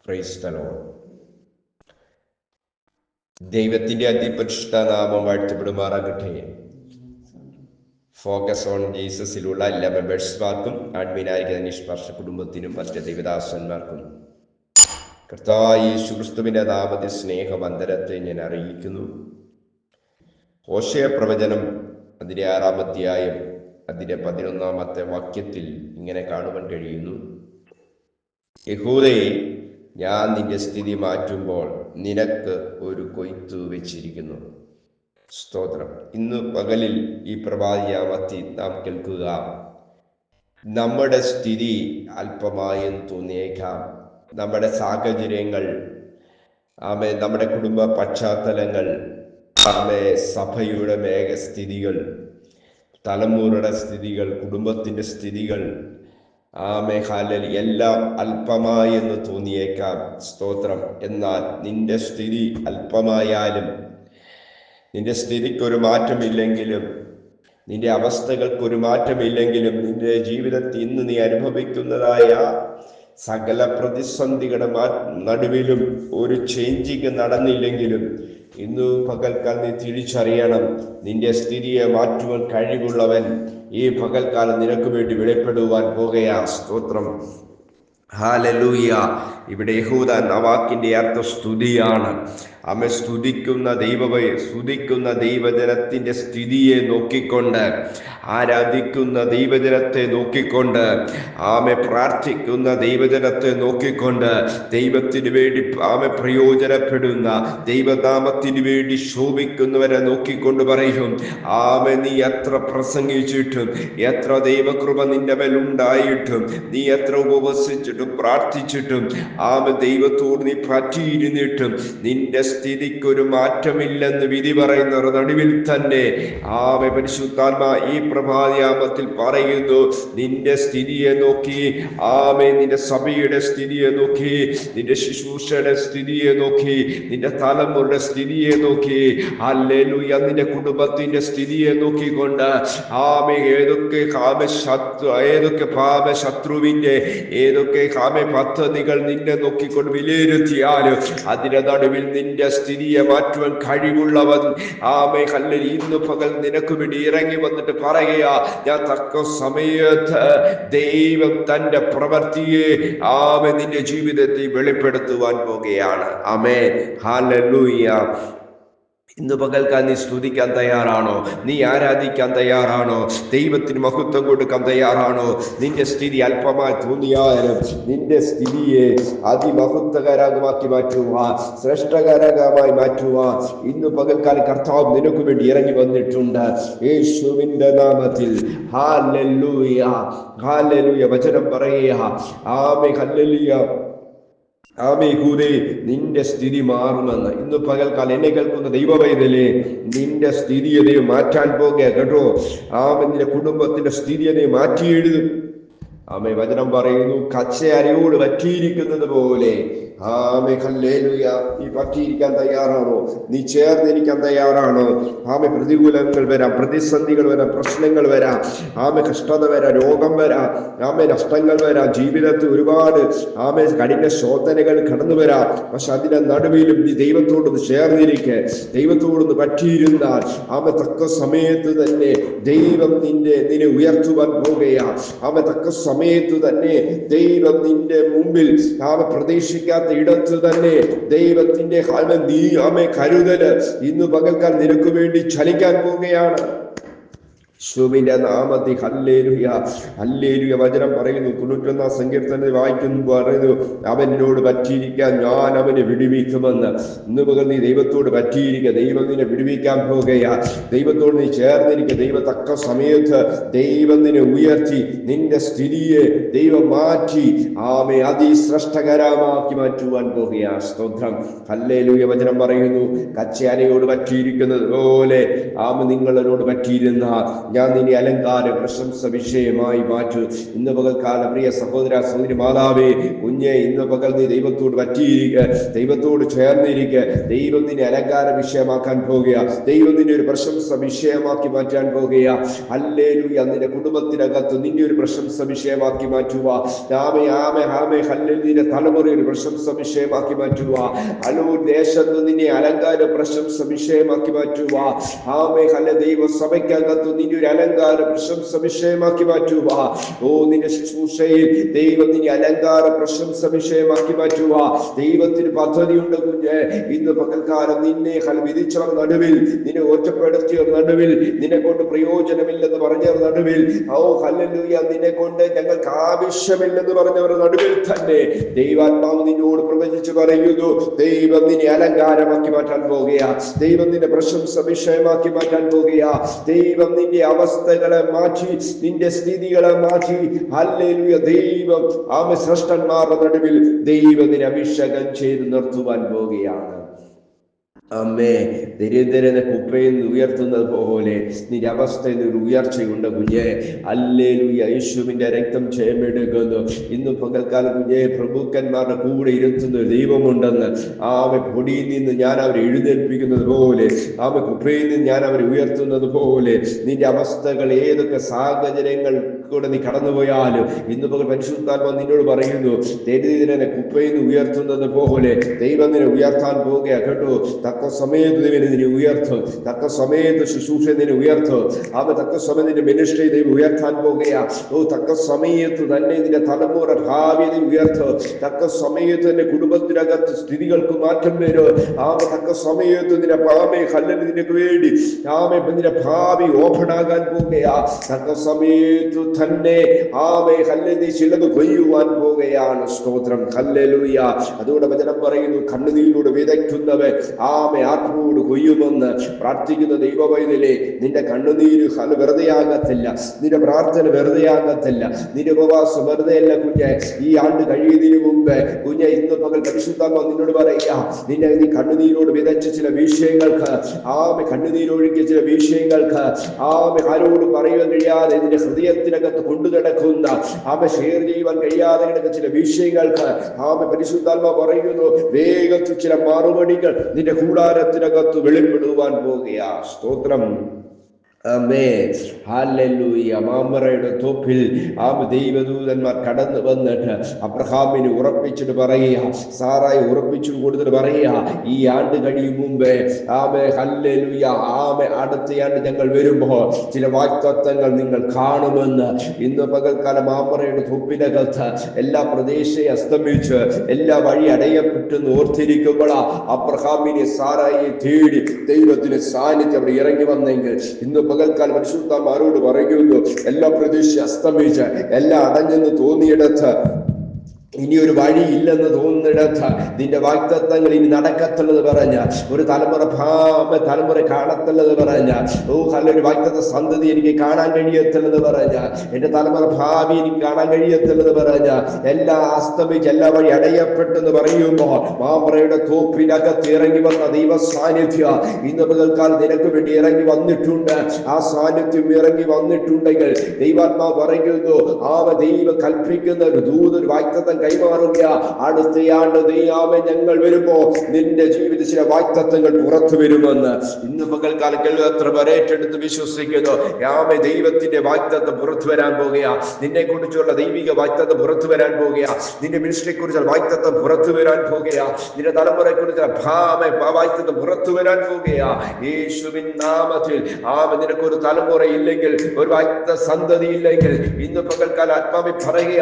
Praise the Lord. ദൈവത്തിന്റെ അതിപരിശുദ്ധ നാമം വാഴ്ത്തപ്പെടുമാറാകട്ടെ. ഫോക്കസ് ഓൺ ജീസസിലുള്ള എല്ലാ മെമ്പേഴ്സ്മാർക്കും അഡ്മിനായിരിക്കുന്ന നിഷ്പർഷ കുടുംബത്തിനും മറ്റ് ദൈവദാസന്മാർക്കും കർത്താവായ യേശു ക്രിസ്തുവിന്റെ നാമത്തിൽ സ്നേഹവന്ദനത്തെ ഞാൻ അറിയിക്കുന്നു. ഹോശേയ പ്രവചനം അതിന്റെ 6-ാം അധ്യായം അതിന്റെ 11-ാമത്തെ വാക്യത്തിൽ ഇങ്ങനെ കാണുവാൻ കഴിയുന്നു: യഹൂദേ, ഞാൻ നിന്റെ സ്ഥിതി മാറ്റുമ്പോൾ നിനക്ക് ഒരു കൊയ്ത്തു വെച്ചിരിക്കുന്നു. സ്തോത്രം. ഇന്ന് പകലിൽ ഈ പ്രഭാതയാമത്തിൽ നാം കേൾക്കുക, നമ്മുടെ സ്ഥിതി അല്പമായെന്ന് തോന്നിയേക്കാം. നമ്മുടെ സാഹചര്യങ്ങൾ, നമ്മുടെ കുടുംബ പശ്ചാത്തലങ്ങൾ, സഭയുടെ മേഘസ്ഥിതികൾ, തലമുറയുടെ സ്ഥിതികൾ, കുടുംബത്തിന്റെ സ്ഥിതികൾ, എല്ലാം അല്പമായെന്ന് തോന്നിയേക്കാം. സ്തോത്രം. എന്നാൽ നിന്റെ സ്ഥിതി അല്പമായാലും, നിന്റെ സ്ഥിതിക്കൊരു മാറ്റമില്ലെങ്കിലും, നിന്റെ അവസ്ഥകൾക്കൊരു മാറ്റമില്ലെങ്കിലും, നിന്റെ ജീവിതത്തിൽ ഇന്ന് നീ അനുഭവിക്കുന്നതായ സകല പ്രതിസന്ധികളുടെ നടുവിലും ഒരു ചേഞ്ചിങ് നടന്നില്ലെങ്കിലും, ഇന്നു പകൽക്കാലം നീ തിരിച്ചറിയണം, നിന്റെ സ്ഥിതിയെ മാറ്റുവാൻ കഴിവുള്ളവൻ ഈ പകൽക്കാലം നിനക്ക് വേണ്ടി വെളിപ്പെടുവാൻ പോകുകയാ. സ്തോത്രം. ഹല്ലേലൂയ. ഇവിടെ യഹൂദ എന്ന വാക്കിന്റെ അർത്ഥം സ്തുതിയാണ്. സ്തുതിക്കുന്ന ദൈവജനത്തിന്റെ സ്ഥിതിയെ നോക്കിക്കൊണ്ട്, ആരാധിക്കുന്ന ദൈവജനത്തെ നോക്കിക്കൊണ്ട്, പ്രാർത്ഥിക്കുന്ന ദൈവജനത്തെ നോക്കിക്കൊണ്ട്, ദൈവത്തിന് വേണ്ടി പ്രയോജനപ്പെടുന്ന, ദൈവനാമത്തിന് വേണ്ടി ശോഭിക്കുന്നവരെ നോക്കിക്കൊണ്ട് പറയും, നീ എത്ര പ്രസംഗിച്ചിട്ടും, എത്ര ദൈവകൃപ നിന്റെ മേൽ ഉണ്ടായിട്ടും, നീ എത്ര ഉപവസിച്ചിട്ടും പ്രാർത്ഥിച്ചിട്ടും, ദൈവത്തോട് നീ പറ്റിയിരുന്നിട്ടും നിന്റെ സ്ഥിതിക്കൊരു മാറ്റമില്ലെന്ന് വിധി പറയുന്നവർ നടുവിൽ തന്നെ പരിശുദ്ധാത്മാ ഈ പ്രഭാതയാമത്തിൽ പറയുന്നു, നിന്റെ സ്ഥിതിയെ നോക്കി, നിന്റെ സഭയുടെ സ്ഥിതിയെ നോക്കി, നിന്റെ ശുശ്രൂഷയുടെ സ്ഥിതിയെ നോക്കി, നിന്റെ തലമുറയുടെ സ്ഥിതിയെ നോക്കി, ഹല്ലേലൂയ, നിന്റെ കുടുംബത്തിന്റെ സ്ഥിതിയെ നോക്കിക്കൊണ്ട് ഏതൊക്കെ ശത്രുവിന്റെ ഏതൊക്കെ പദ്ധതികൾ നിന്നെ നോക്കിക്കൊണ്ട് വിലയിരുത്തിയാലും അതിന്റെ നടുവിൽ നിന്റെ സ്ഥിതിയെ മാറ്റുവാൻ കഴിവുള്ളവൻ ഇന്ന് പകൽ നിനക്ക് വേണ്ടി ഇറങ്ങി വന്നിട്ട് പറയുക, ഞാൻ തക്ക സമയത്ത് ദൈവം തന്റെ പ്രവൃത്തിയെ നിന്റെ ജീവിതത്തിൽ വെളിപ്പെടുത്തുവാൻ പോകുകയാണ്. ആമേൻ. ഹല്ലേലൂയ. ഇന്ന് പകൽക്കാൻ നീ സ്തുതിക്കാൻ തയ്യാറാണോ? നീ ആരാധിക്കാൻ തയ്യാറാണോ? ദൈവത്തിന് മഹത്വം കൊടുക്കാൻ തയ്യാറാണോ? നിന്റെ സ്ഥിതി അല്പമായി തോന്നിയാലും നിന്റെ സ്ഥിതിയെ അതിമഹത്വകരമാക്കി മാറ്റുക, ശ്രേഷ്ഠകരമായി മാറ്റുക. ഇന്ന് പകൽക്കാലം കർത്താവ് നിനക്ക് വേണ്ടി ഇറങ്ങി വന്നിട്ടുണ്ട്, യേശുവിന്റെ നാമത്തിൽ. Hallelujah, hallelujah. വചനം പറയുക, ഹല്ലേലൂയ, യഹൂദേ, നിന്റെ സ്ഥിതി മാറുമെന്ന്. ഇന്ന് പകൽക്കാലം എന്നെ കേൾക്കുന്ന ദൈവവൈതലേ, നിന്റെ സ്ഥിതിയെ നീ മാറ്റാൻ പോകുക കേട്ടോ. നിന്റെ കുടുംബത്തിന്റെ സ്ഥിതിയെ നീ മാറ്റി എഴുതും. വചനം പറയുന്നു, കച്ചയരിയോട് പറ്റിയിരിക്കുന്നത് പോലെ. ഹല്ലേലൂയ. നീ പറ്റിയിരിക്കാൻ തയ്യാറാണോ? നീ ചേർന്നിരിക്കാൻ തയ്യാറാണോ? പ്രതികൂലങ്ങൾ വരാം, പ്രതിസന്ധികൾ വരാം, പ്രശ്നങ്ങൾ വരാം, കഷ്ടത വരാം, രോഗം വരാം, നഷ്ടങ്ങൾ വരാം, ജീവിതത്തിൽ ഒരുപാട് കഠിന ശോധനകൾ കടന്നു വരാം. പക്ഷെ അതിന്റെ നടുവിലും നീ ദൈവത്തോടൊന്ന് ചേർന്നിരിക്കെ, ദൈവത്തോടൊന്ന് പറ്റിയിരുന്നാൽ തക്ക സമയത്ത് തന്നെ ദൈവം നിന്നെ ഉയർത്തുവാൻ പോകുകയാണ്. തക്ക സമയത്ത് തന്നെ ദൈവം നിന്റെ മുമ്പിൽ പ്രതീക്ഷിക്കാത്ത ഇടത്ത് തന്നെ ദൈവത്തിന്റെ കരുതല് ഇന്ന് പകൽക്കാലം നിനക്ക് വേണ്ടി ചലിക്കാൻ പോവുകയാണ്. യേശുവിന്റെ നാമത്തിൽ. Hallelujah, hallelujah. വചനം പറയുന്നു, 91-ാം സങ്കീർത്തനത്തിൽ വായിക്കുന്നു, പറയുന്നു, അവനോട് പറ്റിയിരിക്കാൻ ഞാൻ അവനെ വിടുവിക്കുമെന്ന്. ഇന്ന് പകൽ നീ ദൈവത്തോട് പറ്റിയിരിക്കുക, ദൈവം നിന്നെ വിടുവിക്കാൻ പോകുകയാ. ദൈവത്തോട് നീ ചേർന്നിരിക്കുക. ദൈവം തക്ക സമയത്ത് ദൈവം നിന്നെ ഉയർത്തി, നിന്റെ സ്ഥിതിയെ ദൈവം മാറ്റി അതിശ്രേഷ്ഠകരമാക്കി മാറ്റുവാൻ പോകുകയാ. സ്തോത്രം. ഹല്ലേലൂയ. വചനം പറയുന്നു, കച്ചയാനയോട് പറ്റിയിരിക്കുന്നത് പോലെ നിങ്ങളോട് പറ്റിയിരുന്ന ഞാൻ നിന്നെ അലങ്കാര പ്രശംസ വിഷയമായി മാറ്റും. ഇന്ന് പകൽക്കാലം പ്രിയ സഹോദര സഹോദരി മാതാവേ, കുഞ്ഞെ, ഇന്ന് പകൽ നീ ദൈവത്തോട് പറ്റിയിരിക്കുക, ദൈവത്തോട് ചേർന്നിരിക്കുക. ദൈവം നിന്നെ അലങ്കാര വിഷയമാക്കാൻ പോകുക. ദൈവം നിന്നെ ഒരു പ്രശംസ വിഷയമാക്കി മാറ്റാൻ പോകുക. ഹല്ലേലൂയ. നിന്റെ കുടുംബത്തിനകത്ത് നിന്നെ ഒരു പ്രശംസ വിഷയമാക്കി മാറ്റുക. ആമേ ആമേ ആമേ ഹല്ലേലൂയ. നിന്റെ തലമുറ ഒരു പ്രശംസ വിഷയമാക്കി മാറ്റുക. ഹലോ, ദേശത്ത് നിന്നെ അലങ്കാര പ്രശംസ വിഷയമാക്കി മാറ്റുക. ആമേ ഹല്ലെ. ദൈവ സഭയ്ക്കകത്ത് നിന്നെ ഒരു അലങ്കാര പ്രശംസ വിഷയമാക്കി മാറ്റുക. ഓ, നിന്റെ ശുശ്രൂഷയിൽ ദൈവം നിന്നെ അലങ്കാര പ്രശംസ വിഷയമാക്കി മാറ്റുക. ദൈവത്തിന് പദ്ധതിയുണ്ട് കുഞ്ഞ്. ഇന്ന് പകൽക്കാലം നിന്നെ വിധിച്ചവർ നടുവിൽ, നിന്നെ ഒറ്റപ്പെടുത്തിയവർ നടുവിൽ, നിന്നെ കൊണ്ട് പ്രയോജനമില്ലെന്ന് പറഞ്ഞവർ നടുവിൽ, ഓ ഹല്ലേലൂയ, നിന്നെ കൊണ്ട് ഞങ്ങൾക്ക് ആവശ്യമില്ലെന്ന് പറഞ്ഞവർ നടുവിൽ തന്നെ ദൈവാത്മാവ് നിന്നോട് പ്രവചിച്ച് പറയുന്നു, ദൈവം നിന്നെ അലങ്കാരമാക്കി മാറ്റാൻ പോകുക. ദൈവം നിന്നെ പ്രശംസ വിഷയമാക്കി മാറ്റാൻ പോകുക. ദൈവം നിന്റെ അവസ്ഥകളെ മാറ്റി, നിന്റെ സ്ഥിതികളെ മാറ്റി. ഹല്ലേലൂയ. ദൈവം ശ്രേഷ്ഠന്മാരുടെ നടുവിൽ ദൈവം നിന്നെ അഭിഷേകം ചെയ്ത് നിർത്തുവാൻ പോകുകയാണ്. അമ്മേ, ദരിദ്രനെ കുപ്പയിൽ നിന്ന് ഉയർത്തുന്നത് പോലെ നിന്റെ അവസ്ഥയിൽ ഒരു ഉയർച്ചയുണ്ട് കുഞ്ഞെ. ഹല്ലേലൂയ. യേശുവിന്റെ രക്തം ജയമെടുക്കുന്നു. ഇന്ന് പകൽക്കാലം കുഞ്ഞെ, പ്രഭുക്കന്മാരുടെ കൂടെ ഇരുത്തുന്ന ഒരു ദൈവമുണ്ടെന്ന്. പൊടിയിൽ നിന്ന് ഞാൻ അവരെ എഴുന്നേൽപ്പിക്കുന്നത് പോലെ, കുപ്പയിൽ നിന്ന് ഞാൻ അവരെ ഉയർത്തുന്നത് പോലെ, നിന്റെ അവസ്ഥകൾ ഏതൊക്കെ സാഹചര്യങ്ങൾ കൂടെ നീ കടന്നുപോയാലും ഇന്ന് പകൽ പരിശുദ്ധാത്മാ നിന്നോട് പറയുന്നു, ദരിദ്രനെ കുപ്പയിൽ നിന്ന് ഉയർത്തുന്നത് പോലെ ദൈവം നിന്നെ ഉയർത്താൻ പോകുക കേട്ടോ. തക്ക സമയത്ത് ദൈവം നിന്നെ ഉയർത്തും. തക്ക സമയത്ത് ശുശ്രൂഷ നിന്നെ ഉയർത്തും. തക്ക സമയം നിന്റെ മിനിസ്ട്രി ദൈവം ഉയർത്താൻ പോകുക. തക്ക സമയത്ത് തന്നെ നിന്റെ തലമുറ ഭാവി ഉയർത്തും. തക്ക സമയത്ത് നിന്റെ കുടുംബത്തിനകത്ത് സ്ഥിതികൾക്ക് മാറ്റം വരും. തക്ക സമയത്ത് നിന്റെ നിനക്ക് വേണ്ടി നിന്റെ ഭാവി ഓപ്പൺ ആകാൻ പോകുകയാ. തക്ക സമയത്ത് തന്നെ നീ ചിലത് കൊയ്യുവാൻ പോകുകയാണ്. സ്തോത്രം. ഹല്ലേലൂയ. അതുകൊണ്ട് വചനം പറയുന്നു, കണ്ണുനീരിലൂടെ വിതയ്ക്കുന്നവൻ ആത്മാവോട് കൊയ്യുമെന്ന്. പ്രാർത്ഥിക്കുന്ന ദൈവവൈതലേ, നിന്റെ കണ്ണുനീര് വെറുതെയാകത്തില്ല, നിന്റെ പ്രാർത്ഥന വെറുതെയാകത്തില്ല, നിന്റെ ഉപവാസം വെറുതെയല്ല കുഞ്ഞെ. ഈ ആണ്ട് കഴിയുന്നതിന് മുമ്പ് കുഞ്ഞെ, ഇന്ന് പകൽ പരിശുദ്ധാത്മാ നിന്നോട് പറയുക, നീ കണ്ണുനീരോട് വിതച്ച ചില വിഷയങ്ങൾക്ക്, കണ്ണുനീരൊഴുകിയ ചില വിഷയങ്ങൾക്ക് ആരോട് പറയുവാൻ കഴിയാതെ നിന്റെ ഹൃദയത്തിനകത്ത് കൊണ്ടു കിടക്കുന്ന ഷെയർ ചെയ്യുവാൻ കഴിയാതെ കിടക്കുന്ന ചില വിഷയങ്ങൾക്ക് പരിശുദ്ധാത്മാ പറയുന്നു, വേഗത്തിൽ ചില മറുപടികൾ നിന്റെ കൂടാരത്തിനകത്ത് വെളിപ്പെടുവാൻ പോകുകയാ. സ്തോത്രം. ഹല്ലേലൂയ. മാമറയുടെ തോപ്പിൽ ദൈവദൂതന്മാർ കടന്നു വന്നിട്ട് അബ്രഹാമിനെ ഉറപ്പിച്ചിട്ട് പറയുക, സാറായി ഉറപ്പിച്ചിട്ട് കൊടുത്തിട്ട് പറയുക, ഈ ആണ്ട് കഴിയും മുമ്പേ ഹല്ലേലൂയ, അടുത്ത ആണ്ട് ഞങ്ങൾ വരുമ്പോൾ ചില വാഗ്ദത്തങ്ങൾ നിങ്ങൾ കാണുമെന്ന്. ഇന്ന് പകൽക്കാലം മാമറയുടെ തോപ്പിനകത്ത് എല്ലാ പ്രദേശവും അസ്തമിച്ച് എല്ലാ വഴി അടയപ്പെട്ടെന്ന് ഓർത്തിരിക്കുമ്പോൾ അബ്രഹാമിനെ സാറായി തേടി ദൈവത്തിന്റെ സാന്നിധ്യം അവിടെ ഇറങ്ങി വന്നെങ്കിൽ ഇന്ന് പകൽക്കാലം പരിശുദ്ധന്മാരോട് പറയുന്നു, എല്ലാ പ്രതീക്ഷ അസ്തമിച്ച് എല്ലാം അടഞ്ഞെന്ന് തോന്നിയിടത്ത്, ഇനിയൊരു വഴി ഇല്ലെന്ന് തോന്നുന്നിടത്ത് നിന്റെ വാഗ്ദത്തങ്ങൾ ഇനി നടക്കത്തുള്ളത് പറഞ്ഞ ഒരു തലമുറ കാണത്തുള്ളത് പറഞ്ഞ ഒരു വാഗ്ദത്ത സന്തതി എനിക്ക് കാണാൻ കഴിയത്തുള്ളത് പറഞ്ഞ എന്റെ തലമുറ ഭാവി എനിക്ക് കാണാൻ കഴിയത്തുള്ളത് പറഞ്ഞ എല്ലാ അസ്തമിച്ച് എല്ലാ വഴി അടയപ്പെട്ടെന്ന് പറയുമ്പോൾ മാമറയുടെ തോപ്പിനകത്ത് ഇറങ്ങി വന്ന ദൈവ സാന്നിധ്യം ഇന്ന് പകൽക്കാലം നിനക്ക് വേണ്ടി ഇറങ്ങി വന്നിട്ടുണ്ട്. ആ സാന്നിധ്യം ഇറങ്ങി വന്നിട്ടുണ്ടെങ്കിൽ ദൈവാത്മാവ് പറയുന്നു, ദൈവം കൽപ്പിക്കുന്ന ഒരു ദൂതൊരു വാഗ്ദത്തം കൈമാറുക. അടുത്തയാണ്ട് ഞങ്ങൾ വരുമ്പോ നിന്റെ ജീവിതത്തിൽ ചില വാഗ്ദത്തങ്ങൾ പുറത്തു വരുമെന്ന് ഇന്ന് പകൽക്കാലം എത്ര പേരേറ്റെടുത്ത് വിശ്വസിക്കുന്നു. ദൈവത്തിന്റെ വാഗ്ദത്തം പുറത്തു വരാൻ പോകുക. നിന്നെ കുറിച്ചുള്ള ദൈവിക വാഗ്ദത്തം പുറത്തു വരാൻ പോകുക. നിന്റെ മിനിസ്ട്രിയെ കുറിച്ചുള്ള വാഗ്ദത്തം പുറത്തു വരാൻ പോകുക. നിന്റെ തലമുറയെ കുറിച്ചുള്ള വാഗ്ദത്തം പുറത്തു വരാൻ പോകുക. യേശുവിൻ നാമത്തിൽ നിനക്കൊരു തലമുറ ഇല്ലെങ്കിൽ, ഒരു വാഗ്ദത്ത സന്തതി ഇല്ലെങ്കിൽ ഇന്ന് പകൽക്കാലം ആത്മാവിൽ പറയുക,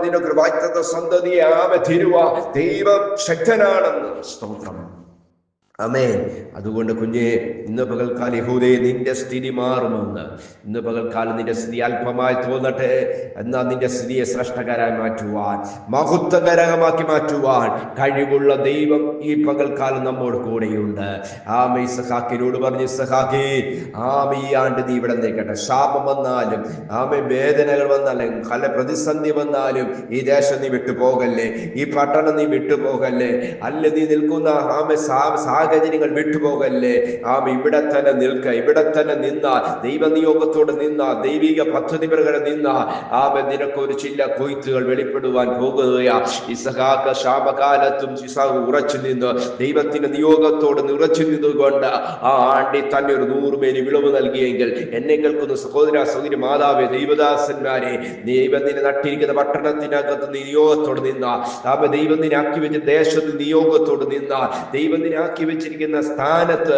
നിനക്കൊരു വാഗ്ദത്ത സന്തതിയെ തിരുവ ദൈവം ശക്തനാണെന്ന്. സ്തോത്രം. ആമേൻ. അതുകൊണ്ട് കുഞ്ഞെ, ഇന്ന് പകൽക്കാലം യഹൂദയെ നിന്റെ സ്ഥിതി മാറുമെന്ന്. ഇന്ന് പകൽക്കാലം നിന്റെ സ്ഥിതി അല്പമായി തോന്നട്ടെ, എന്നാൽ നിന്റെ സ്ഥിതിയെ ശ്രേഷ്ഠകരമായി മാറ്റുവാൻ, മഹത്വകരമാക്കി മാറ്റുവാൻ കഴിവുള്ള ദൈവം ഈ പകൽക്കാലം നമ്മോട് കൂടെയുണ്ട്. ഇസ്ഹാക്കിനോട് പറഞ്ഞു, ഇസ്ഹാക്കേ, ഈ ആണ്ട് നീ ഇവിടെ നിൽക്കട്ടെ. ശാപം വന്നാലും വേദനകൾ വന്നാലും പല പ്രതിസന്ധി വന്നാലും ഈ ദേശം നീ വിട്ടുപോകല്ലേ, ഈ പട്ടണം നീ വിട്ടുപോകല്ലേ. അല്ല, നീ നിൽക്കുന്ന സാഹചര്യങ്ങൾ വിട്ടുപോകല്ലേ. ഇവിടെ തന്നെ നിൽക്ക, ഇവിടെ തന്നെ നിന്ന, ദൈവനിയോഗത്തോട് നിന്ന, ദൈവിക പദ്ധതി പ്രകാരം നിന്ന നിനക്കൊരു ചില കൊയ്ത്തുകൾ വെളിപ്പെടുവാൻ പോകുകയാ. ഇസഹാക്ക് ശാപകാലത്തും ഇസഹാക്ക് ഉറച്ചു നിന്ന് ദൈവത്തിന്റെ നിയോഗത്തോട് ഉറച്ചു നിന്നുകൊണ്ട് ആണ്ടി തന്നെ ഒരു 100 മേനി വിളവ് നൽകിയെങ്കിൽ എന്നെ കേൾക്കുന്ന സഹോദര സഹോദരി മാതാവേ, ദൈവദാസന്മാരെ, ദൈവത്തിനെ നട്ടിരിക്കുന്ന പട്ടണത്തിനകത്ത് നിയോഗത്തോട് നിന്ന, ദൈവത്തിനെ ആക്കി വെച്ച ദേശത്ത് നിയോഗത്തോട് നിന്ന, ദൈവത്തിനെ ആക്കി വെച്ചിരിക്കുന്ന സ്ഥാനത്ത്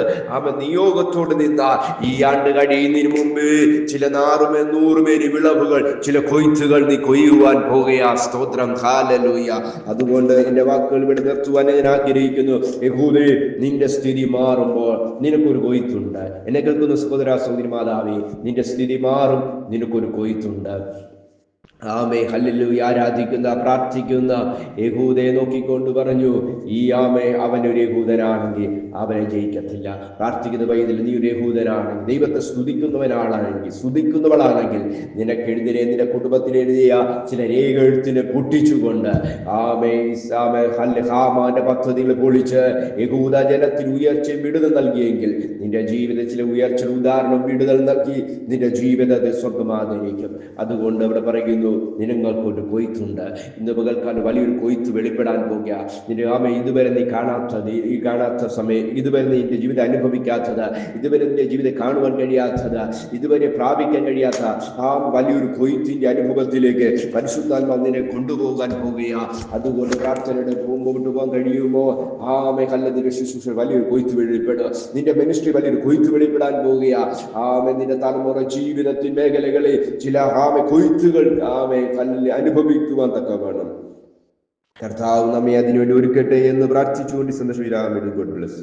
നിയോഗത്തോട് നിന്ന ഈ ആണ്ട് കഴിയുന്നതിന് മുമ്പ് ചില 100 മേനി വിളവുകൾ, ചില കൊയ്ത്തുകൾ നീ കൊയ്യുവാൻ പോകുകയാ. സ്തോത്രം, ഹല്ലേലൂയ. അതുകൊണ്ട് എന്റെ വാക്കുകൾ ഇവിടെ നിർത്തുവാൻ ഞാൻ ആഗ്രഹിക്കുന്നു. യഹൂദേ, നിന്റെ സ്ഥിതി മാറുമ്പോൾ നിനക്കൊരു കൊയ്ത്തുണ്ട്. എന്നെ കേൾക്കുന്ന സഹോദര സഹോദരി മാതാവേ, നിന്റെ സ്ഥിതി മാറും, നിനക്കൊരു കൊയ്ത്തുണ്ട്. ഹല്ലേലൂയ. ആരാധിക്കുന്ന പ്രാർത്ഥിക്കുന്ന യഹൂദയെ നോക്കിക്കൊണ്ട് പറഞ്ഞു, ഈ അവനൊരു യഹൂദനാണെങ്കിൽ അവനെ ജയിക്കത്തില്ല. പ്രാർത്ഥിക്കുന്ന പൈതൽ, നീ ഒരു യഹൂദനാണെങ്കിൽ, ദൈവത്തെ സ്തുതിക്കുന്നവളാണെങ്കിൽ നിനക്കെഴുതിനെ നിന്റെ കുടുംബത്തിലെഴുതിയ ചില രേഖെഴുത്തിനെ പൊട്ടിച്ചുകൊണ്ട് ഹാമാന്റെ പദ്ധതികൾ പൊളിച്ച് യഹൂദ ജനത്തിന് ഉയർച്ച വിടുതൽ നൽകിയെങ്കിൽ നിന്റെ ജീവിതത്തിൽ ചില ഉയർച്ച ഉദാഹരണം വിടുതൽ നൽകി നിന്റെ ജീവിതത്തെ സ്വർഗമായിരിക്കും. അതുകൊണ്ട് അവിടെ പറയുന്നു, നിങ്ങൾക്കൊരു കൊയ്ത്തുണ്ട്. ഇന്ന് പകൽക്കാലം വലിയൊരു കൊയ്ത്ത് വെളിപ്പെടാൻ പോകുക. നിന്റെ ഇതുവരെ നീ കാണാത്ത സമയം, ഇതുവരെ നീ നിന്റെ ജീവിതം അനുഭവിക്കാത്തത്, ഇതുവരെ നിന്റെ ജീവിതം കാണുവാൻ കഴിയാത്തത്, ഇതുവരെ പ്രാപിക്കാൻ കഴിയാത്ത വലിയൊരു കൊയ്ത്തിന്റെ അനുഭവത്തിലേക്ക് പരിശുദ്ധാത്മാവ് നിന്നെ കൊണ്ടുപോകാൻ പോകുക. അതുകൊണ്ട് പ്രാർത്ഥനയുടെ മുമ്പോട്ട് പോകാൻ കഴിയുമോ? കല്ലതിന്റെ ശുശ്രൂഷ വലിയൊരു കൊയ്ത്ത് വെളിപ്പെടുക. നിന്റെ മിനിസ്ട്രി വലിയൊരു കൊയ്ത്ത് വെളിപ്പെടാൻ പോവുക. നിന്റെ തലമുറ ജീവിതത്തിൻ മേഖലകളിൽ ചില കൊയ്ത്തുകൾ അനുഭവിക്കുവാൻ തക്ക വേണം. കർത്താവ് നമ്മെ അതിനുവേണ്ടി ഒരുക്കട്ടെ എന്ന് പ്രാർത്ഥിച്ചുകൊണ്ട് സന്ദേശം. God bless.